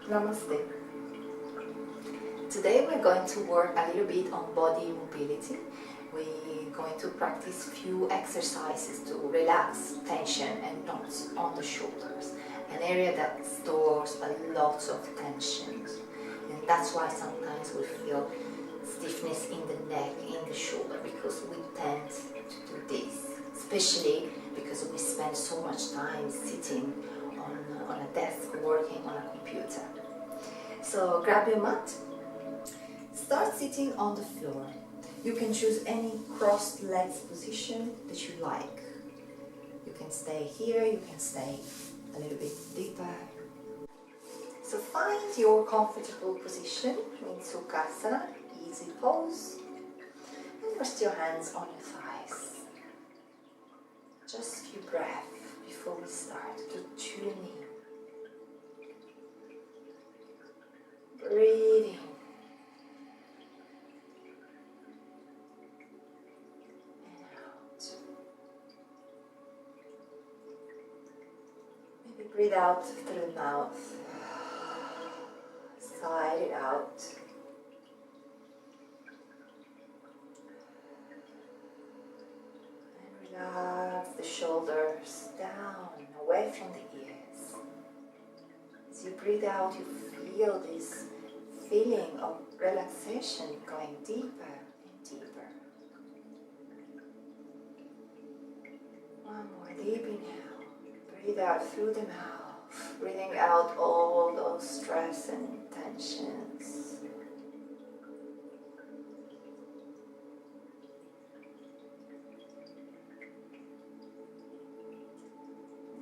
Namaste. Today we're going to work a little bit on body mobility. We're going to practice few exercises to relax tension and knots on the shoulders, an area that stores a lot of tension. And that's why sometimes we feel stiffness in the neck, in the shoulder, because we tend to do this, especially because we spend so much time sitting on a desk working on a computer. So grab your mat, start sitting on the floor. You can choose any crossed legs position that you like. You can stay here, you can stay a little bit deeper. So find your comfortable position in Sukhasana, easy pose, and rest your hands on your thighs. Just a few breaths before we start to tune in. Breathe in. And out. Maybe breathe out through the mouth. Sigh it out. And relax the shoulders down, away from the ears. As you breathe out, you feel this feeling of relaxation going deeper and deeper. One more deep inhale. Breathe out through the mouth, breathing out all those stress and tensions.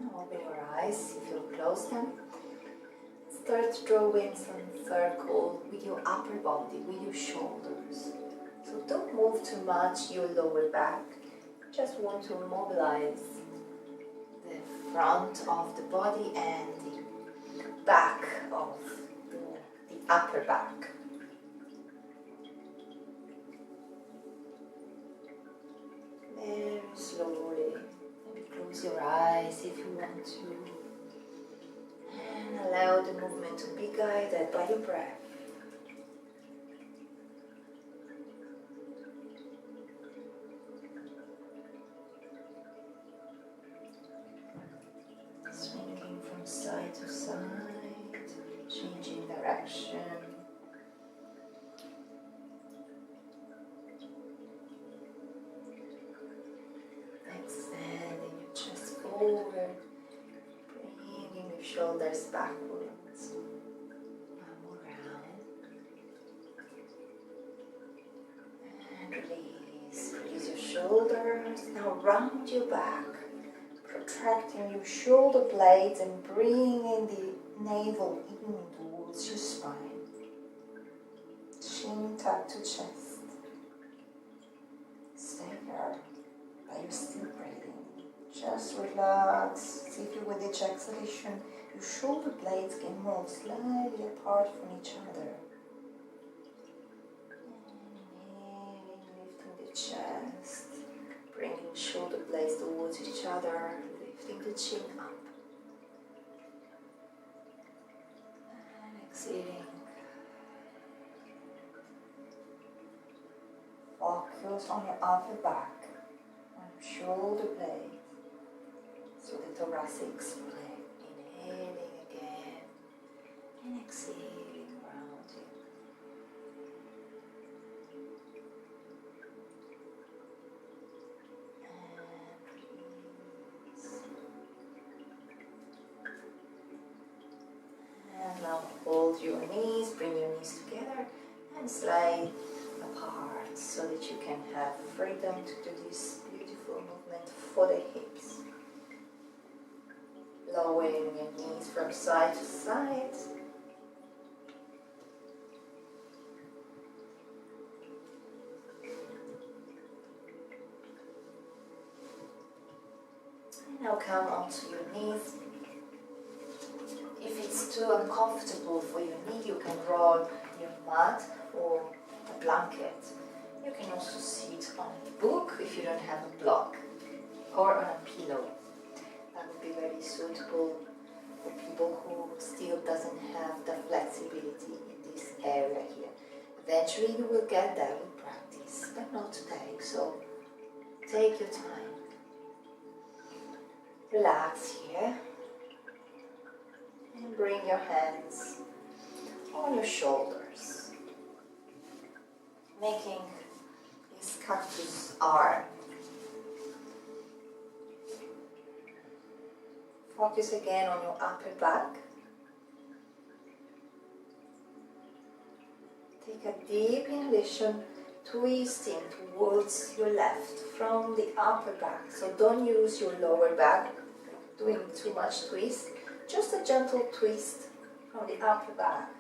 Now open your eyes if you close them. Start drawing some circle with your upper body, with your shoulders. So don't move too much your lower back. Just want to mobilize the front of the body and the back of the upper back. Very slowly. Maybe close your eyes if you want to. And allow the movement to be guided by your breath. Swinging from side to side, changing direction. Extending your chest forward. Shoulders backwards. One more round. And release. Release your shoulders. Now round your back. Protracting your shoulder blades and bringing the navel in towards your spine. Chin tucked to chest. Stay there, but you're still breathing. Just relax. See if you with each exhalation your shoulder blades can move slightly apart from each other. Inhaling, lifting the chest, bringing shoulder blades towards each other, lifting the chin up. And exhaling. Focus on your upper back, on your shoulder blades, so the thoracic split. Inhaling again and exhaling, rounding. And release. And now hold your knees, bring your knees together and slide apart so that you can have freedom to do this beautiful movement for the hips. Lowering your knees from side to side. And now come onto your knees. If it's too uncomfortable for your knee, you can roll your mat or a blanket. You can also sit on a book if you don't have a block, or on a pillow. That would be very suitable for people people who still doesn't have the flexibility in this area here. Eventually you will get there with practice, but not today, so take your time. Relax here and bring your hands on your shoulders, making this cactus arm. Focus again on your upper back. Take a deep inhalation, twisting towards your left from the upper back. So don't use your lower back, doing too much twist. Just a gentle twist from the upper back.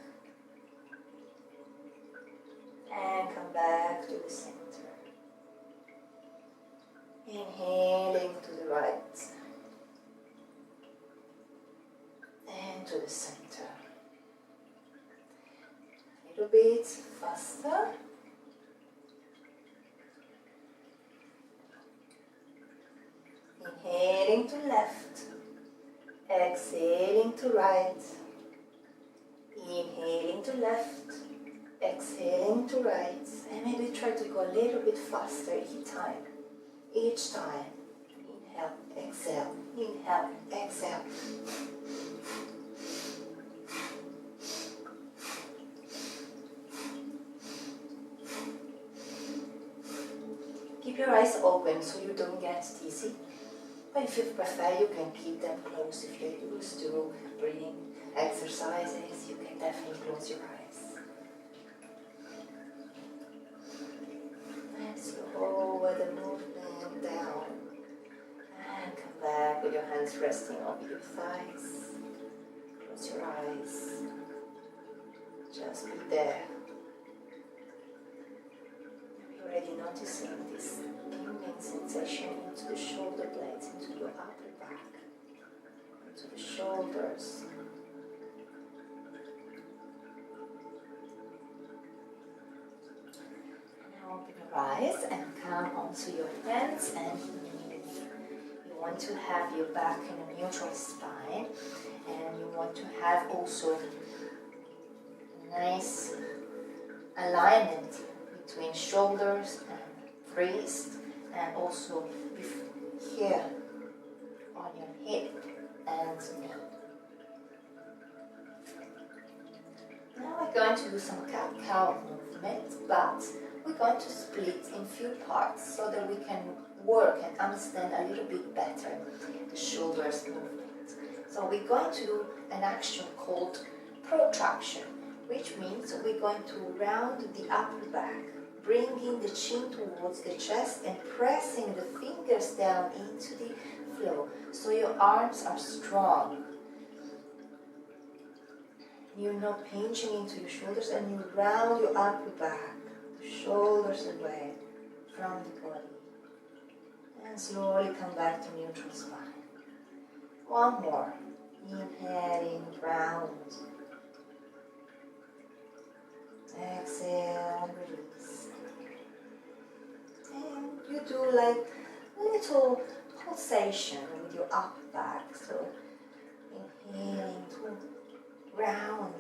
And come back to the center. Inhaling to the right. And to the center. A little bit faster. Inhaling to left. Exhaling to right. Inhaling to left. Exhaling to right. And maybe try to go a little bit faster each time. Each time. Inhale, exhale. Inhale, exhale. Keep your eyes open so you don't get dizzy. But if you prefer, you can keep them closed. If you're used to breathing exercises, you can definitely close your eyes. And slow the movement down. And come back with your hands resting over your thighs. Close your eyes. Just be there. Already noticing this tingling sensation into the shoulder blades, into your upper back, into the shoulders. And now open your eyes and come onto your hands and knees. You want to have your back in a neutral spine, and you want to have also a nice alignment between shoulders and wrist, and also here on your hip and knee. Now we're going to do some cat-cow movement, but we're going to split in few parts so that we can work and understand a little bit better the shoulders movement. So we're going to do an action called protraction, which means we're going to round the upper back, bringing the chin towards the chest and pressing the fingers down into the floor so your arms are strong. You're not pinching into your shoulders, and you round your upper back, the shoulders away from the body. And slowly come back to neutral spine. One more. Inhaling, round. Exhale, release. And you do like a little pulsation with your upper back. So inhaling to round,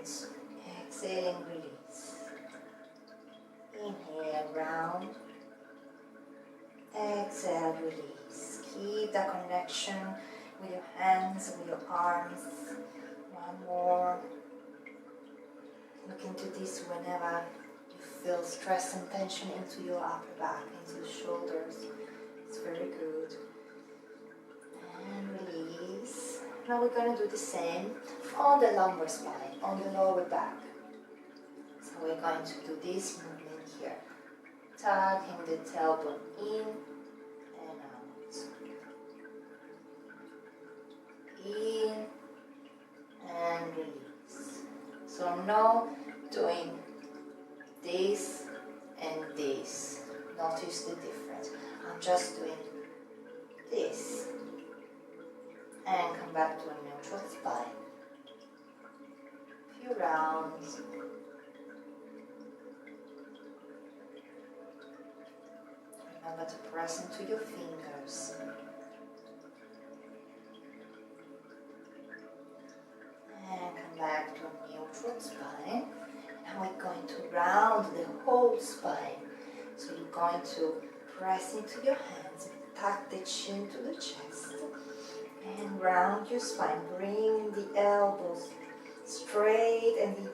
exhaling, release. Inhale, round. Exhale, release. Keep the connection with your hands, with your arms. One more. Look into this whenever you feel stress and tension into your upper back, into the shoulders. It's very good. And release. Now we're going to do the same on the lumbar spine, on the lower back. So we're going to do this movement here. Tucking the tailbone in and out. In and release. So I'm now doing this and this. Notice the difference. I'm just doing this. And come back to a neutral spine. Few rounds. Remember to press into your fingers. whole spine. So you're going to press into your hands, tuck the chin to the chest, and round your spine. Bring the elbows straight and the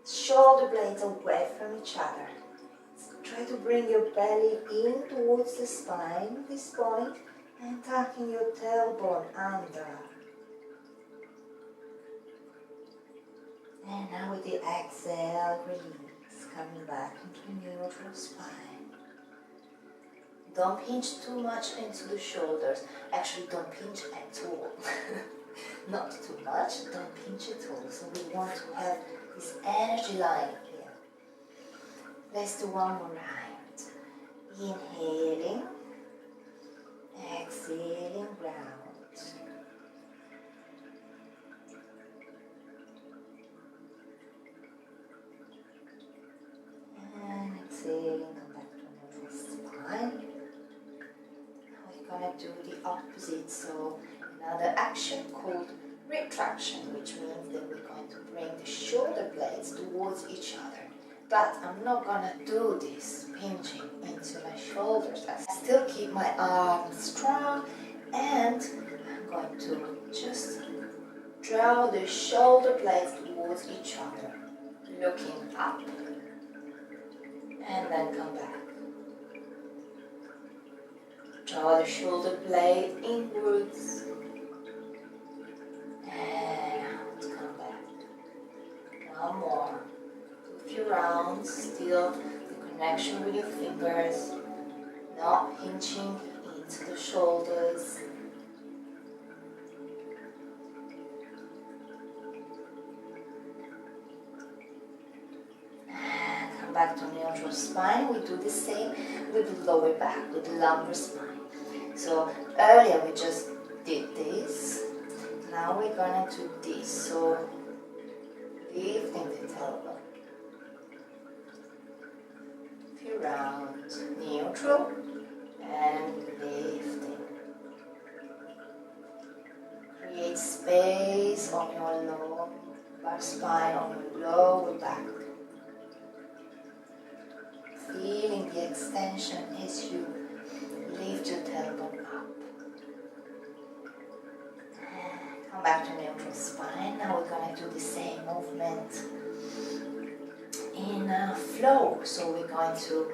shoulder blades away from each other. Try to bring your belly in towards the spine at this point and tucking your tailbone under. And now with the exhale, release, coming back into neutral spine. Don't pinch too much into the shoulders. Actually, don't pinch at all. Not too much, don't pinch at all. So we want to have this energy line here. Let's do one more round. Inhaling, exhaling, round. And exhaling, come back to neutral spine. Now we're going to do the opposite. So another action called retraction, which means that we're going to bring the shoulder blades towards each other. But I'm not going to do this pinching into my shoulders. I still keep my arms strong, and I'm going to just draw the shoulder blades towards each other, looking up, and then come back. Draw the shoulder blade inwards, and out, come back. One more. Do a few rounds, still the connection with your fingers, not pinching into the shoulders. And come back to neutral spine. We do the same with the lower back, with the lumbar spine. So earlier we just did this. Now we're gonna do this. So lifting the tailbone. Few rounds, neutral and lifting. Create space on your lower spine, on your lower back. Feeling the extension as you lift your tailbone up. Come back to neutral spine. Now we're going to do the same movement in flow. So we're going to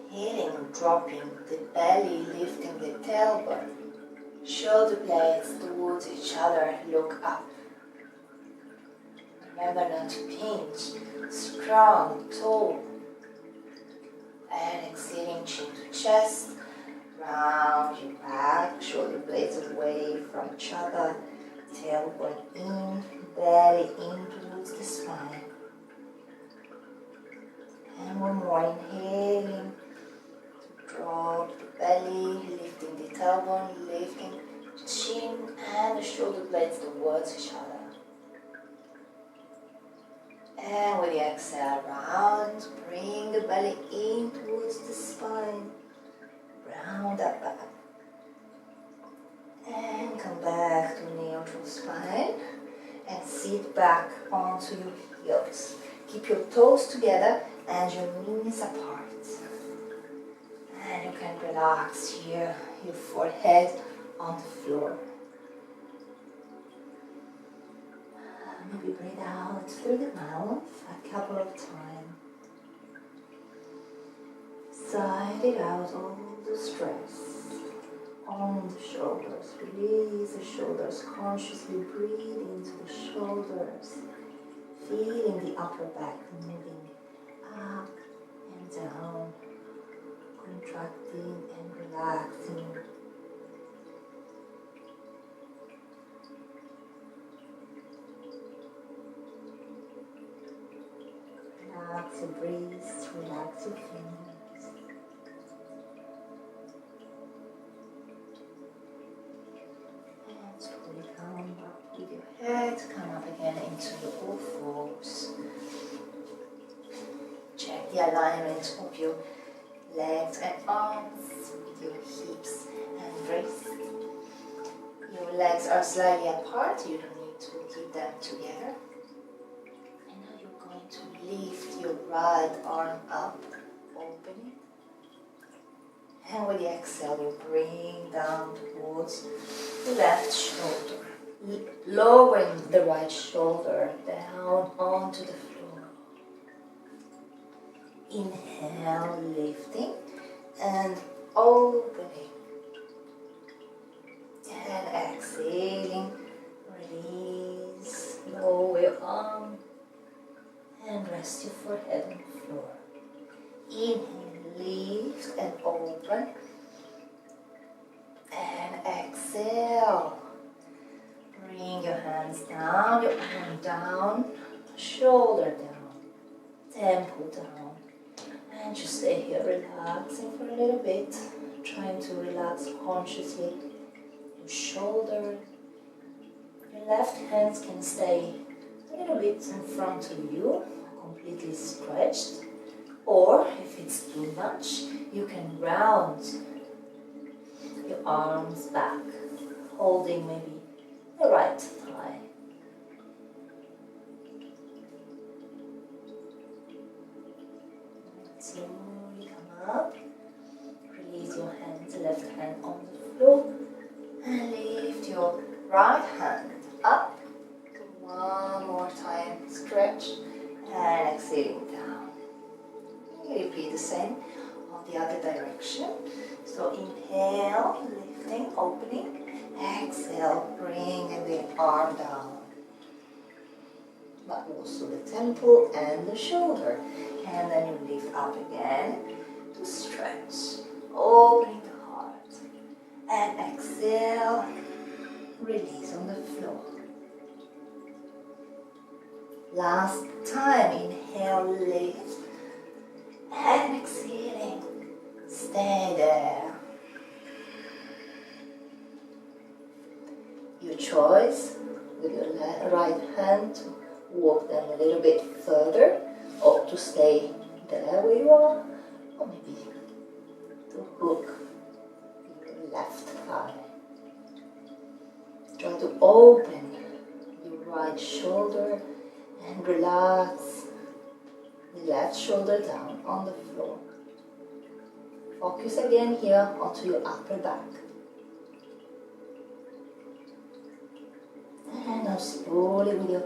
inhaling, dropping the belly, lifting the tailbone. Shoulder blades towards each other, look up. Remember not to pinch. Strong, tall. And exhaling, chin to chest. Round your back, shoulder blades away from each other. Tailbone in, belly in towards the spine. And one more, inhaling to drop the belly, lifting the tailbone, lifting the chin and the shoulder blades towards each other. And with the exhale, round, bring the belly in towards the spine. Round that back. And come back to neutral spine and sit back onto your heels. Keep your toes together and your knees apart. And you can relax here, your forehead on the floor. Maybe breathe out through the mouth a couple of times. Sigh it out all the stress on the shoulders. Release the shoulders. Consciously breathe into the shoulders. Feeling the upper back moving up and down. Contracting and relaxing. Relax your breath. Relax your fingers. Come up with your head, come up again into the all fours. Check the alignment of your legs and arms with your hips and wrists. Your legs are slightly apart, you don't need to keep them together. And now you're going to lift your right arm up opening. And with the exhale, you bring down towards the left shoulder, lowering the right shoulder down onto the floor. Inhale, lifting and opening. And exhaling, release, lower your arm and rest your forehead on the floor. Inhale, lift and open. And exhale. Bring your hands down, your arm down, shoulder down, temple down. And just stay here relaxing for a little bit. Trying to relax consciously your shoulder. Your left hands can stay a little bit in front of you, completely stretched. Or if it's too much, you can round your arms back, holding maybe the right thigh. Slowly come up, release your hands, left hand on the floor, and lift your right hand up. One more time, stretch, and exhaling down. Repeat the same on the other direction. So inhale, lifting, opening. Exhale, bringing the arm down. But also the temple and the shoulder. And then you lift up again to stretch. Opening the heart. And exhale, release on the floor. Last time, inhale, lift. And exhaling, stay there. Your choice with your right hand to walk them a little bit further or to stay there where you are, or maybe to hook your left thigh. Try to open your right shoulder and relax the left shoulder down on the floor. Focus again here onto your upper back. And now slowly with your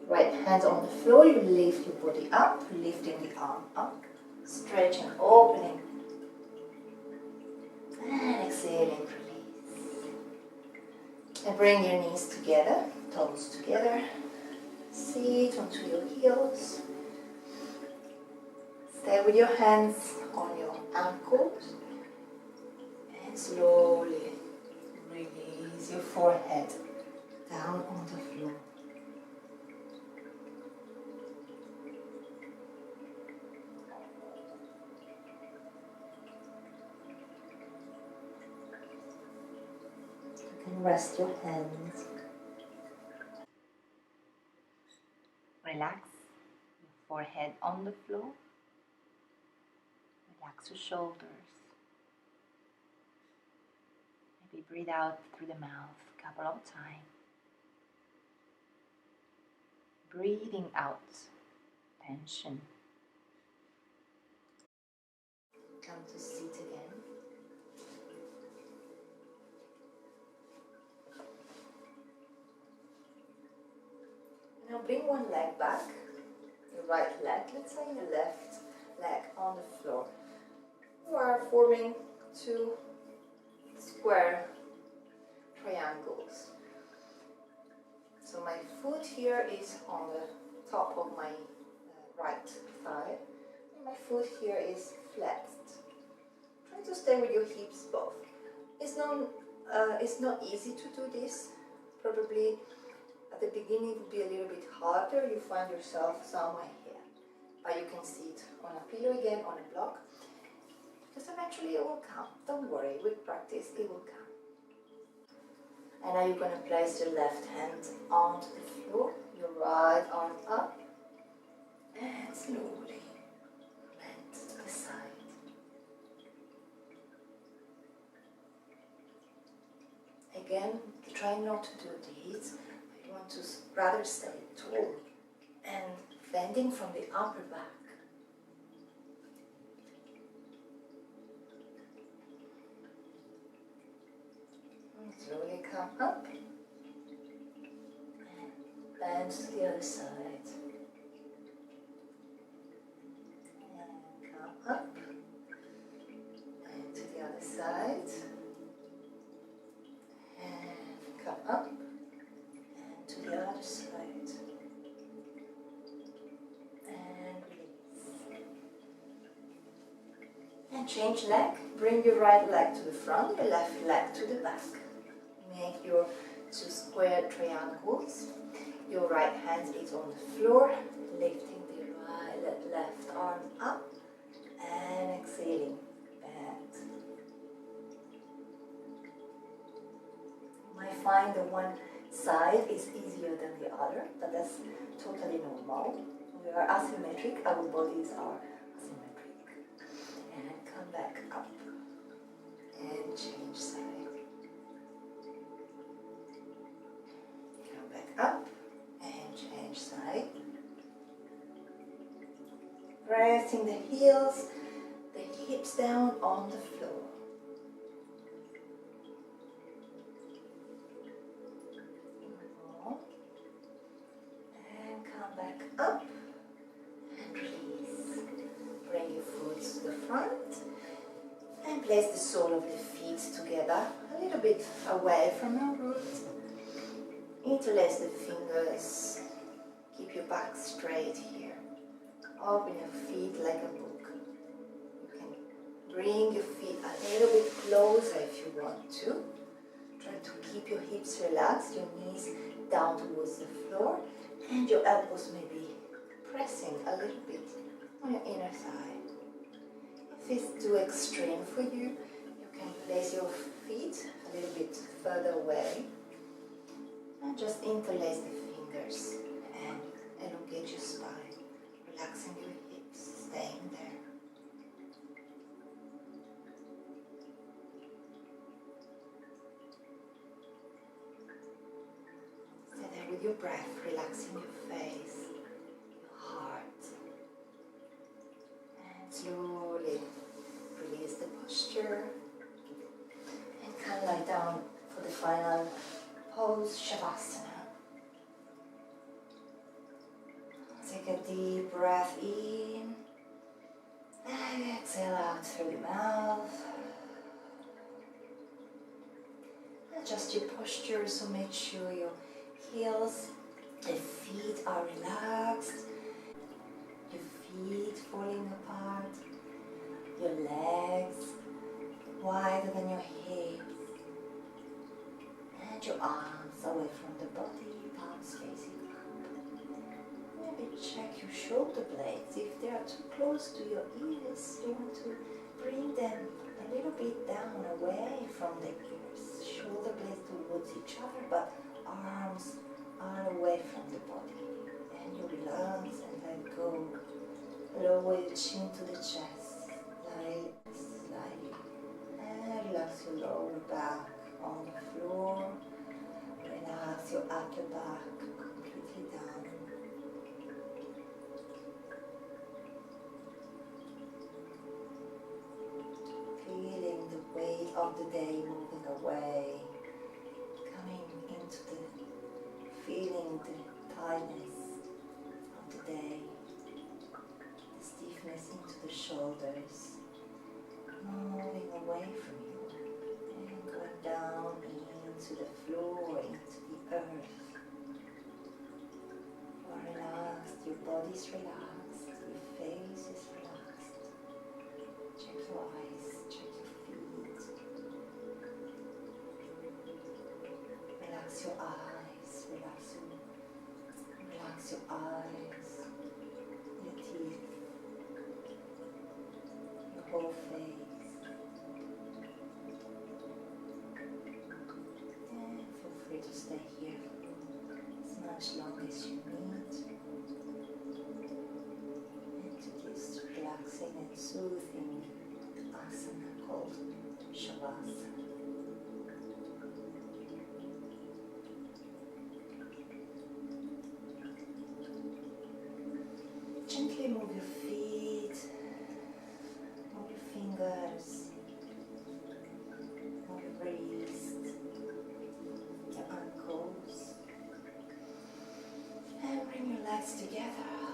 right hand on the floor, you lift your body up, lifting the arm up, stretching, opening, and exhaling, release. And bring your knees together, toes together, sit onto your heels. Stay with your hands on your ankles and slowly release your forehead down on the floor. You can rest your hands. Relax your forehead on the floor. Relax your shoulders. Maybe breathe out through the mouth a couple of times. Breathing out tension. Come to sit again. Now bring one leg back. Your right leg, let's say your left leg on the floor. You are forming two square triangles. So my foot here is on the top of my right thigh. And my foot here is flexed. Try to stay with your hips both. It's not easy to do this. Probably at the beginning it will be a little bit harder. You find yourself somewhere here. But you can sit on a pillow again, on a block. Because eventually it will come. Don't worry, with practice it will come. And now you're going to place your left hand onto the floor, your right arm up, and slowly bend to the side. Again, try not to do this. You want to rather stay tall and bending from the upper back. slowly come up and bend to the other side. And come up and to the other side. And come up and to the other side. And release. And change leg. Bring your right leg to the front, your left leg to the back. Make your two square triangles. Your right hand is on the floor, lifting the left arm up and exhaling back. You might find that one side is easier than the other, but that's totally normal. We are asymmetric, our bodies are asymmetric. And come back up and change side. Come back up and change side. Resting the heels, the hips down on the floor. And come back up and release. Bring your foot to the front and place the sole of the feet together, a little bit away from your root. Interlace the fingers. Keep your back straight here. Open your feet like a book. You can bring your feet a little bit closer if you want to. Try to keep your hips relaxed, your knees down towards the floor, and your elbows may be pressing a little bit on your inner thigh. If it's too extreme for you, you can place your feet a little bit further away and just interlace the fingers and elongate your spine, relaxing your hips, staying there. Stay there with your breath, relaxing your face, your heart. And slowly release the posture and can lie down for the final pose, Shavasana. Take a deep breath in and exhale out through the mouth. Adjust your posture, so make sure your heels and feet are relaxed, your feet falling apart, your legs wider than your hips, and your arms away from the body, palms facing up. Maybe check your shoulder blades. If they are too close to your ears, you want to bring them a little bit down, away from the ears. Shoulder blades towards each other, but arms are away from the body. And you relax and let go. Lower your chin to the chest, light, slide, and relax your lower back on the floor. Relax your upper back completely down. Feeling the weight of the day moving away, coming into feeling the tightness of the day, the stiffness into the shoulders, moving away from you and going down into the floor, into the earth. You are relaxed, your body is relaxed, your face is relaxed. Check your eyes, check your feet. Relax your eyes, relax your eyes, your teeth, your whole face. And feel free to stay here as much long as you need. Into this relaxing and soothing asana called Shavasana. Gently move your feet, move your fingers, move your wrist, sides together.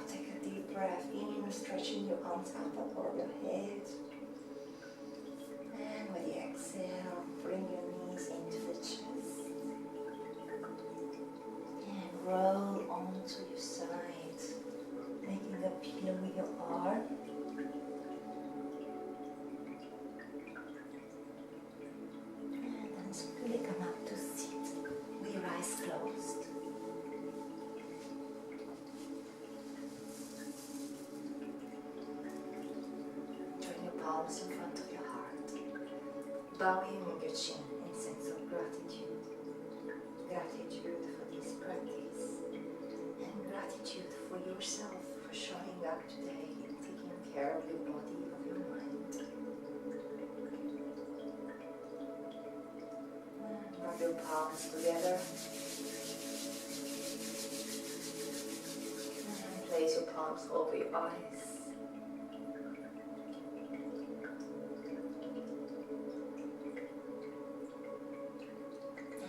Take a deep breath in, stretching your arms up above your head. And with the exhale, bring your knees into the chest. And roll onto your side, making a pillow with your arm. And then slowly come up to sit with your eyes closed. Palms in front of your heart, bowing your chin in sense of gratitude. Gratitude for this practice, and gratitude for yourself for showing up today and taking care of your body, of your mind. Rub your palms together and place your palms over your eyes.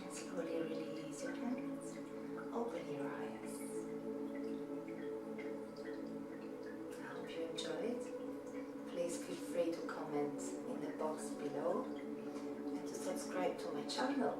Slowly release your hands, open your eyes. I hope you enjoyed. Please feel free to comment in the box below and to subscribe to my channel